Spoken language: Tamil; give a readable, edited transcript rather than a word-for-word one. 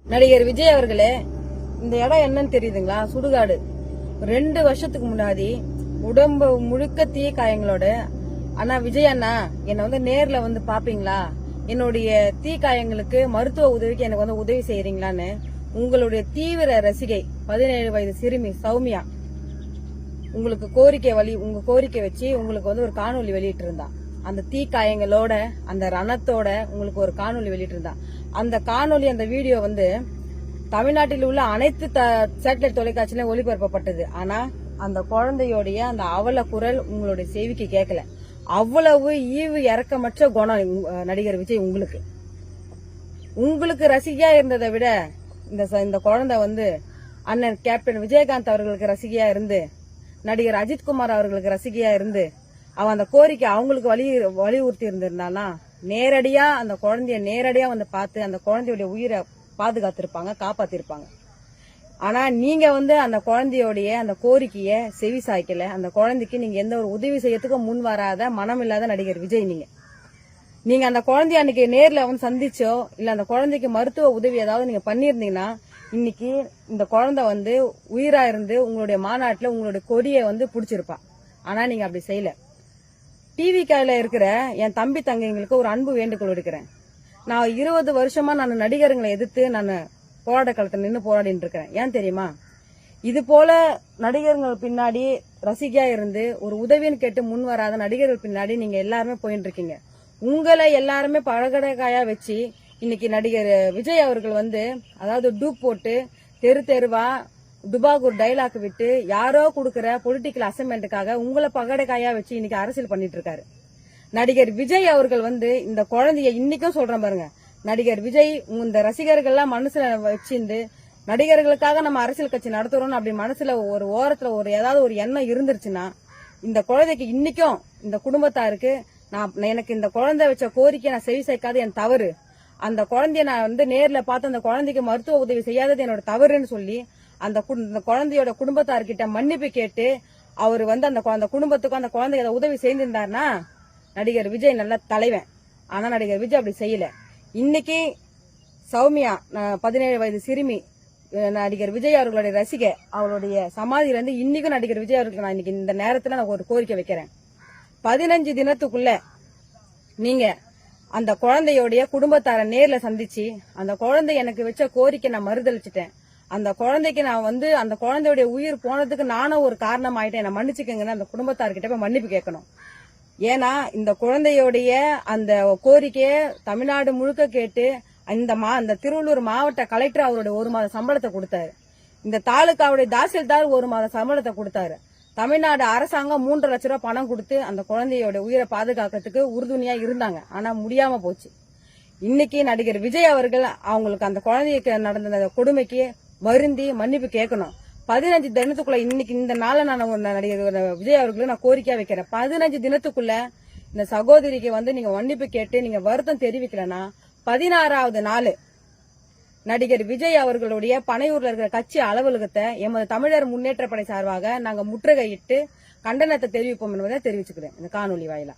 நடிகர் விஜய் அவர்களே, இந்த இடம் என்னன்னு தெரியுதுங்களா? சுடுகாடு. 2 வருஷத்துக்கு முன்னாடி உடம்பு முழுக்க தீ காயங்களோட, அண்ணா விஜய் அண்ணா என்ன நேர்ல பாப்பீங்களா, என்னுடைய தீ காயங்களுக்கு மருத்துவ உதவிக்கு எனக்கு உதவி செய்யறீங்களான்னு உங்களுடைய தீவிர ரசிகை 17 வயது சிறுமி சௌமியா உங்களுக்கு உங்க கோரிக்கை வச்சு உங்களுக்கு ஒரு காணொலி வெளியிட்டு இருந்தா. அந்த தீ காயங்களோட அந்த ரணத்தோட உங்களுக்கு ஒரு காணொலி வெளியிட்டு இருந்தா. அந்த காணொலி அந்த வீடியோ தமிழ்நாட்டில் உள்ள அனைத்து சேட்டலைட் தொலைக்காட்சியிலும் ஒளிபரப்பப்பட்டது. ஆனா அந்த குழந்தையோடைய அந்த அவல குரல் உங்களுடைய செவிக்கு கேட்கல. அவ்வளவு ஈவு இறக்கமற்ற குணம் நடிகர் விஜய். உங்களுக்கு ரசிகையா இருந்ததை விட இந்த குழந்தை அண்ணன் கேப்டன் விஜயகாந்த் அவர்களுக்கு ரசிகையா இருந்து, நடிகர் அஜித்குமார் அவர்களுக்கு ரசிகையா இருந்து, அவன் அந்த கோரிக்கை அவங்களுக்கு வலியுறுத்தி இருந்திருந்தானா நேரடியா அந்த குழந்தைய நேரடியா பார்த்து அந்த குழந்தையுடைய உயிரை பாதுகாத்திருப்பாங்க, காப்பாத்திருப்பாங்க. ஆனா நீங்க அந்த குழந்தையோடைய அந்த கோரிக்கைய செவி சாய்க்கல. அந்த குழந்தைக்கு நீங்க எந்த ஒரு உதவி செய்யறதுக்கும் முன் வராத மனம் இல்லாத நடிகர் விஜய். நீங்க அந்த குழந்தைய அன்னைக்கு நேர்ல சந்திச்சோ இல்ல அந்த குழந்தைக்கு மருத்துவ உதவி ஏதாவது நீங்க பண்ணிருந்தீங்கன்னா இன்னைக்கு இந்த குழந்தை உயிரா இருந்து உங்களுடைய மாநாட்டுல உங்களுடைய கொடியை புடிச்சிருப்பா. ஆனா நீங்க அப்படி செய்யல. டிவி காயில இருக்கிற என் தம்பி தங்கைங்களுக்கு ஒரு அன்பு வேண்டுகோள் எடுக்கிறேன். நான் 20 வருஷமா நான் நடிகர்களை எதிர்த்து நான் போராட்ட களத்தில் நின்று போராடிட்டு இருக்கிறேன். ஏன் தெரியுமா? இது போல நடிகர்கள் பின்னாடி ரசிகையா இருந்து ஒரு உதவின்னு கேட்டு முன் வராத நடிகர்கள் பின்னாடி நீங்க எல்லாருமே போயிட்டு இருக்கீங்க. உங்களை எல்லாருமே பழகடைக்காயா வச்சு இன்னைக்கு நடிகர் விஜய் அவர்கள் அதாவது டூப் போட்டு தெரு தெருவா டுபாகூர் டைலாக் விட்டு யாரோ கொடுக்கிற பொலிட்டிக்கல் அசைன்மெண்ட்டுக்காக உங்களை பகடைக்காயா வச்சு இன்னைக்கு அரசியல் பண்ணிட்டு இருக்காரு. நடிகர் விஜய் அவர்கள் இந்த குழந்தைய இன்னைக்கும் சொல்றேன் பாருங்க. நடிகர் விஜய் இந்த ரசிகர்கள்லாம் மனசுல வச்சிருந்து நடிகர்களுக்காக நம்ம அரசியல் கட்சி நடத்துறோம் அப்படி மனசுல ஒரு ஓரத்துல ஏதாவது ஒரு எண்ணம் இருந்துருச்சுன்னா இந்த குழந்தைக்கு இன்னைக்கும் இந்த குடும்பத்தாருக்கு எனக்கு இந்த குழந்தை வச்ச கோரிக்கை நான் செவி சேர்க்காது என் தவறு. அந்த குழந்தைய நான் நேர்ல பார்த்து அந்த குழந்தைக்கு மருத்துவ உதவி செய்யாதது என்னோட தவறுன்னு சொல்லி அந்த குழந்தையோட குடும்பத்தார்கிட்ட மன்னிப்பு கேட்டு அவர் அந்த குடும்பத்துக்கும் அந்த குழந்தைய உதவி செய்திருந்தாருன்னா நடிகர் விஜய் நல்ல தலைவன். ஆனா நடிகர் விஜய் அப்படி செய்யல. இன்னைக்கு சௌமியா 17 வயது சிறுமி நடிகர் விஜய் அவர்களுடைய ரசிகை, அவருடைய சமாதியில இன்னைக்கும் நடிகர் விஜய் அவர்களுக்கு நான் இன்னைக்கு இந்த நேரத்துல நான் ஒரு கோரிக்கை வைக்கிறேன். 15 தினத்துக்குள்ள நீங்க அந்த குழந்தையோடைய குடும்பத்தார நேர்ல சந்திச்சு அந்த குழந்தை எனக்கு வச்ச கோரிக்கை நான் மறுதளிச்சுட்டேன், அந்த குழந்தைக்கு நான் அந்த குழந்தையுடைய உயிர் போனதுக்கு நானும் ஒரு காரணம் ஆயிட்டேன், என்ன மன்னிச்சுக்கங்கன்னு அந்த குடும்பத்தார்கிட்ட போய் மன்னிப்பு கேட்கணும். ஏன்னா இந்த குழந்தையோடைய அந்த கோரிக்கைய தமிழ்நாடு முழுக்க கேட்டு அந்த திருவள்ளூர் மாவட்ட கலெக்டர் அவருடைய 1 மாத சம்பளத்தை கொடுத்தாரு. இந்த தாலுகாவுடைய தாசில்தார் 1 மாத சம்பளத்தை கொடுத்தாரு. தமிழ்நாடு அரசாங்கம் 3 லட்சம் ரூபாய் பணம் கொடுத்து அந்த குழந்தையோட உயிரை பாதுகாக்கிறதுக்கு உறுதுணையா இருந்தாங்க. ஆனா முடியாம போச்சு. இன்னைக்கு நடிகர் விஜய் அவர்கள் அவங்களுக்கு அந்த குழந்தைக்கு நடந்த கொடுமைக்கு வருந்தி மன்னிப்பு கேட்கணும். 15 தினத்துக்குள்ள இன்னைக்கு இந்த நாள நான் நடிகர் விஜய் அவர்களுக்கு நான் கோரிக்கையா வைக்கிறேன். 15 தினத்துக்குள்ள இந்த சகோதரிக்கு நீங்க மன்னிப்பு கேட்டு நீங்க வருத்தம் தெரிவிக்கலன்னா 16வது நாள் நடிகர் விஜய் அவர்களுடைய பனையூர்ல இருக்கிற கட்சி அலுவலகத்தை எமது தமிழர் முன்னேற்ற படை சார்பாக நாங்க முற்றுகையிட்டு கண்டனத்தை தெரிவிப்போம் என்பதை தெரிவிச்சுக்கிறேன் இந்த காணொலி வாயிலா.